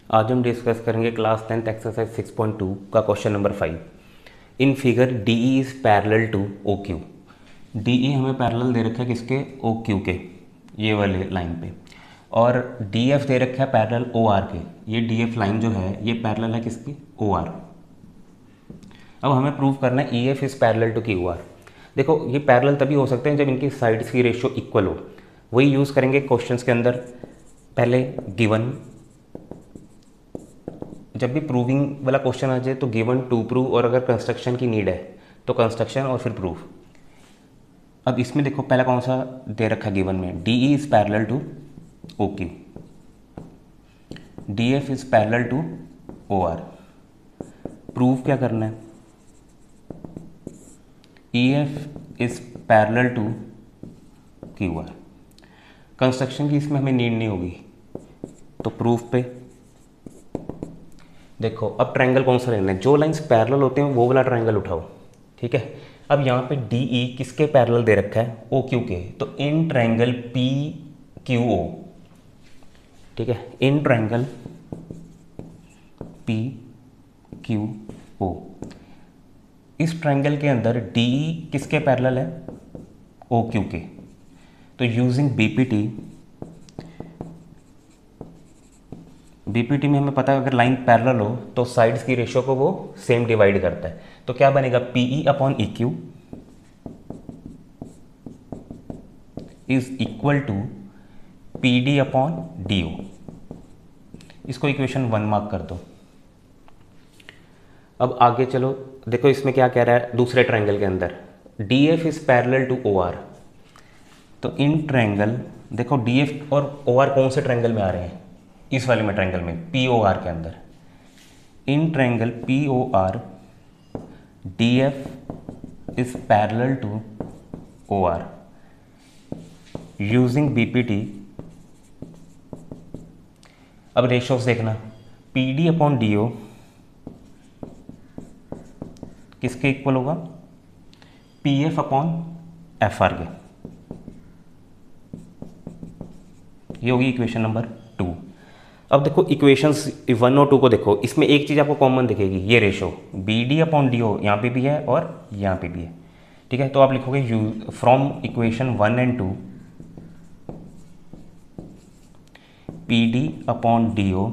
आज हम डिस्कस करेंगे क्लास 10th एक्सरसाइज 6.2 का question number 5। In figure D E is parallel to O Q. D E हमें parallel दे रखा है किसके, ओ क्यू के, ये वाले लाइन पे, और डी एफ दे रखा है पैरेलल ओ आर के। ये डी एफ लाइन जो है ये पैरेलल है किसकी, ओ आर। अब हमें प्रूव करना है E F is parallel to Q R. देखो ये पैरेलल तभी हो सकते हैं जब इनकी साइड्स की रेशियो इक्वल हो। वही यूज़ करेंगे क्वेश्चंस के अंदर। पहले गिवन, जब भी प्रूविंग वाला क्वेश्चन आ जाए तो गिवन टू प्रूव, और अगर कंस्ट्रक्शन की नीड है तो कंस्ट्रक्शन और फिर प्रूफ। अब इसमें देखो पहला कौन सा दे रखा है गिवन में, D E is parallel to O Q, D F is parallel to O R. Proof क्या करना है, E F is parallel to Q R. Construction की इसमें हमें नीड नहीं होगी, तो प्रूफ पे देखो अब ट्रायंगल कौन सा लेना है, जो लाइंस पैरेलल होते हैं वो वाला ट्रायंगल उठाओ। ठीक है, अब यहाँ पे डी ई किसके पैरेलल दे रखा है, ओ क्यू के, तो in triangle P Q O. ठीक है, in triangle P Q O, इस ट्रायंगल के अंदर डी ई किसके पैरेलल है, ओ क्यू के। तो यूजिंग बीपीटी, बीपीटी में हमें पता है अगर लाइन पैरेलल हो तो साइड्स की रेशियो को वो सेम डिवाइड करता है। तो क्या बनेगा, P E upon E Q is equal to P D upon D O. इसको इक्वेशन 1 मार्क कर दो। अब आगे चलो, देखो इसमें क्या कह रहा है, दूसरे ट्रायंगल के अंदर D F is parallel to O R. तो इन ट्रायंगल देखो डी एफ और ओ आर कौन से ट्रायंगल में आ रहे हैं, इस वाले में ट्रायंगल में पी ओ आर के अंदर। In triangle P O R D F is parallel to O R. Using BPT, अब रेशियोस देखना, P D upon D O किसके इक्वल होगा, P F upon F R के। ये होगी इक्वेशन नंबर 2। अब देखो इक्वेशंस 1 और 2 को देखो, इसमें एक चीज़ आपको कॉमन दिखेगी, ये ratio B D upon D O यहाँ पे भी है और यहाँ पे भी है। ठीक है, तो आप लिखोगे from equation 1 and 2 P D upon D O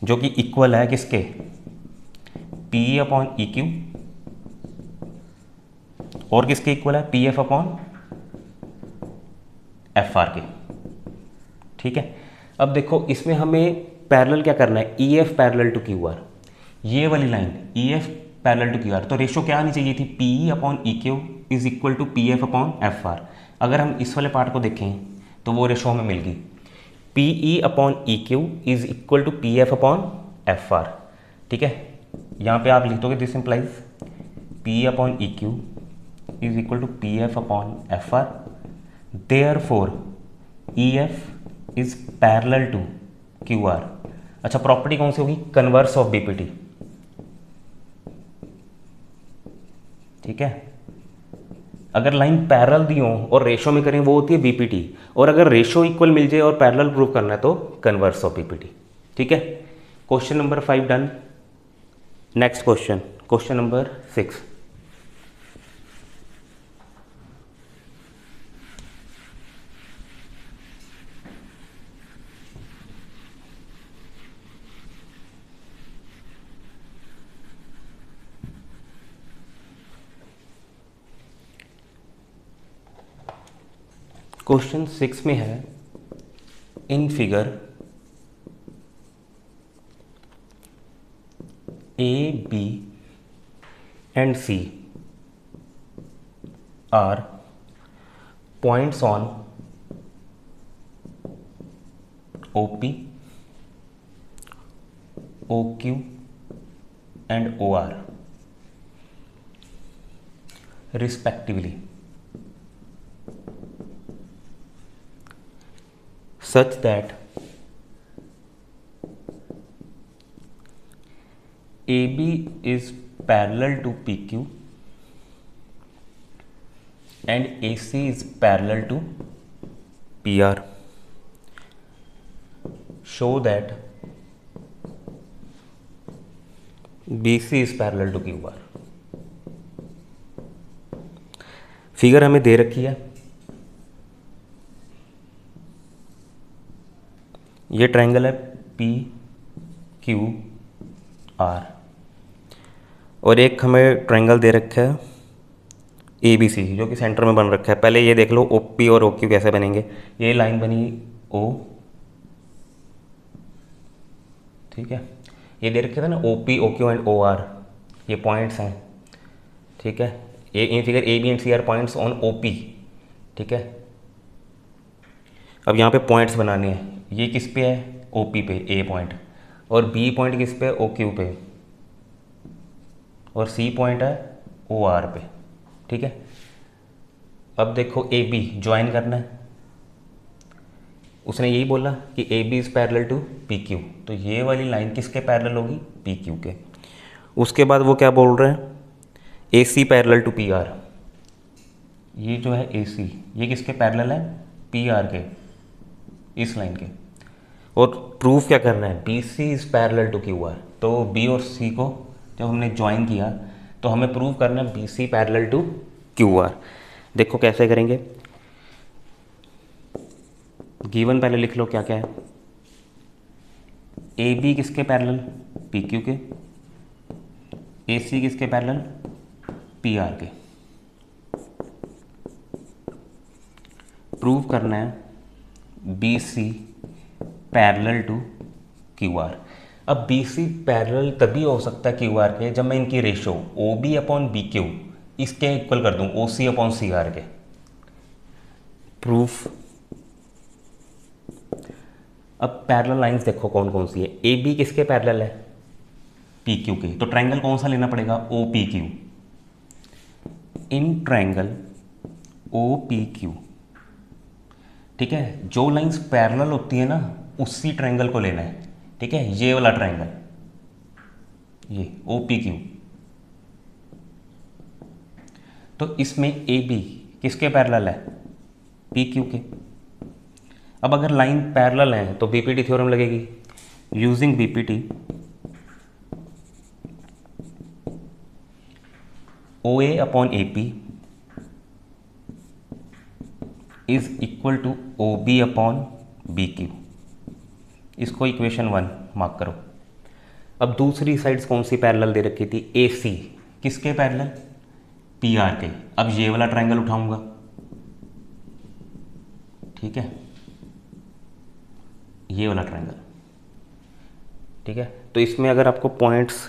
जो कि इक्वल है किसके, P E upon E Q, और किसके इक्वल है, P F upon F R के। ठीक है, अब देखो इसमें हमें पैरेलल क्या करना है, E F parallel to Q R. ये वाली line E F parallel to Q R, तो रेशो क्या आनी चाहिए थी, P E upon E Q is equal to P F upon F R. अगर हम इस वाले पार्ट को देखें तो वो रेशो हमें मिल गई, P E upon E Q is equal to P F upon F R. ठीक है, यहाँ पे आप लिख दोगे this implies P E upon E Q is equal to P F upon F R. Therefore E F is parallel to Q R. अच्छा, property कौन सी होगी, कन्वर्स ऑफ बीपीटी। ठीक है, अगर लाइन पैरेलल दी हो और रेशो में करें वो होती है बीपीटी, और अगर रेशो इक्वल मिल जाए और पैरेलल प्रूव करना है तो कन्वर्स ऑफ बीपीटी। ठीक है, question number 5 done. Next question, question number 6। Question 6 में है, in figure A B and C are points on O P, O Q and O R respectively, such that AB is parallel to PQ and AC is parallel to PR. Show that B C is parallel to Q R. Figure हमें दे रखी है, ये triangle है P Q R, और एक हमें triangle दे रखा है ए बी सी जो कि सेंटर में बन रखा है। पहले ये देख लो ओ पी और ओ क्यू कैसे बनेंगे। ये लाइन बनी ओ, ठीक है, ये दे रखे थे ना O P O Q and O R, ये पॉइंट्स हैं, ठीक है। A in figure A B and C are points on O P, ठीक है। अब यहाँ पे पॉइंट्स बनाने हैं, ये किस पे है, ओ पी पे ए पॉइंट, और बी पॉइंट किस पे, ओ क्यू पे, और सी पॉइंट है ओ आर पे, ठीक है। अब देखो ए बी ज्वाइन करना है, उसने यही बोला कि A B is parallel to P Q, तो ये वाली लाइन किसके पैरेलल होगी, पी क्यू के। उसके बाद वो क्या बोल रहे हैं, A C parallel to P R, ये जो है ए सी ये किसके पैरेलल है, पी आर के, इस लाइन के। और प्रूफ क्या करना है, B C is parallel to Q R, तो बी और सी को जब हमने ज्वाइन किया तो हमें प्रूव करना है B C parallel to Q R. देखो कैसे करेंगे, गिवन पहले लिख लो क्या क्या है, ए बी किसके पैरेलल, पी क्यू के, ए सी किसके पैरेलल, पी आर के। प्रूव करना है B C parallel to Q R. अब बी सी पैरेलल तभी हो सकता है क्यू आर के जब मैं इनकी ratio O B upon B Q इसके इक्वल कर दूं O C upon C R के। प्रूफ, अब पैरेलल लाइंस देखो कौन कौन सी है, ए बी किसके पैरेलल है, पी क्यू के, तो ट्रायंगल कौन सा लेना पड़ेगा, O P Q. In triangle O P Q, ठीक है, जो लाइंस पैरेलल होती है ना उसी ट्रायंगल को लेना है, ठीक है। ये वाला ट्रायंगल, ये ओ पी क्यू, तो इसमें ए बी किसके पैरेलल है, पी क्यू के। अब अगर लाइन पैरेलल है तो बीपीटी थ्योरम लगेगी, using BPT O A upon A P is equal to O B upon B Q. इसको इक्वेशन 1 मार्क करो। अब दूसरी साइड्स कौन सी पैरेलल दे रखी थी, ए सी किसके पैरेलल, पी आर के। अब ये वाला ट्रायंगल उठाऊंगा, ठीक है, ये वाला ट्रायंगल, ठीक है। तो इसमें अगर आपको पॉइंट्स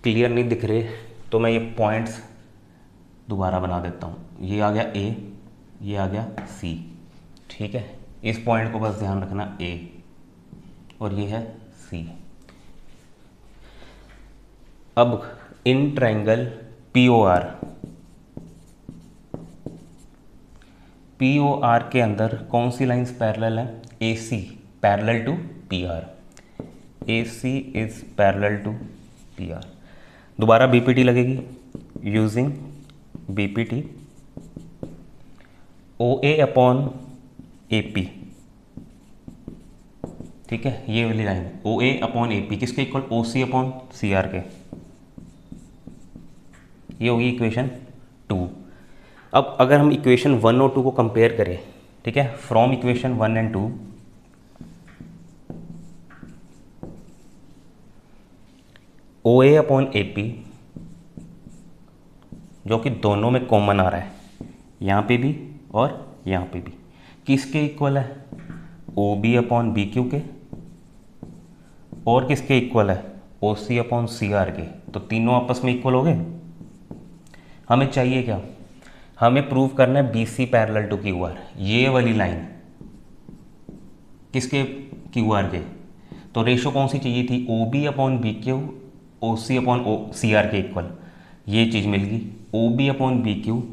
क्लियर नहीं दिख रहे तो मैं ये पॉइंट्स दोबारा बना देता हूँ। ये आ गया ए, ये आ गया सी, ठीक है। इस पॉइंट को बस ध्यान रखना ए, और ये है सी। अब in triangle P O R, P O R के अंदर कौन सी लाइंस पैरेलल है, A C parallel to P R, A C is parallel to P R. दोबारा बीपीटी लगेगी, using BPT O A upon A P, ठीक है। ये वाली line O A upon A P किसके equal, O C upon C R के, ये होगी इक्वेशन 2। अब अगर हम इक्वेशन 1 और 2 को कंपेयर करें, ठीक है, from equation 1 and 2, O A upon A P जो कि दोनों में कॉमन आ रहा है, यहाँ पे भी और यहाँ पे भी, किसके इक्वल है, O B upon B Q के, और किसके इक्वल है, ओ सी अपॉन सी आर के। तो तीनों आपस में इक्वल हो गए। हमें चाहिए क्या, हमें प्रूव करना है B C parallel to Q R, ये वाली लाइन किसके, क्यू आर के। तो रेशो कौन सी चाहिए थी, O B upon B Q, O C upon O C R के इक्वल, ये चीज़ मिल गई। O B upon B Q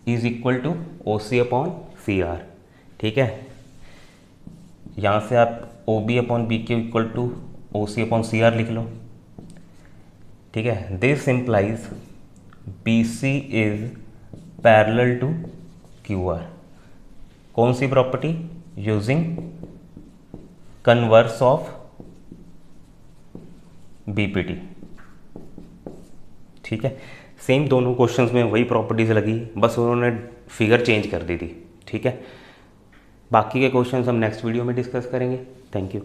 is equal to O C upon C R, ठीक है। यहाँ से आप O B upon B Q equal to O C upon C R लिख लो, ठीक है। This implies B C is parallel to Q R. कौन सी property, using converse of BPT, ठीक है, सेम दोनों क्वेश्चंस में वही प्रॉपर्टीज़ लगी, बस उन्होंने फिगर चेंज कर दी थी। ठीक है, बाकी के क्वेश्चंस हम नेक्स्ट वीडियो में डिस्कस करेंगे। Thank you.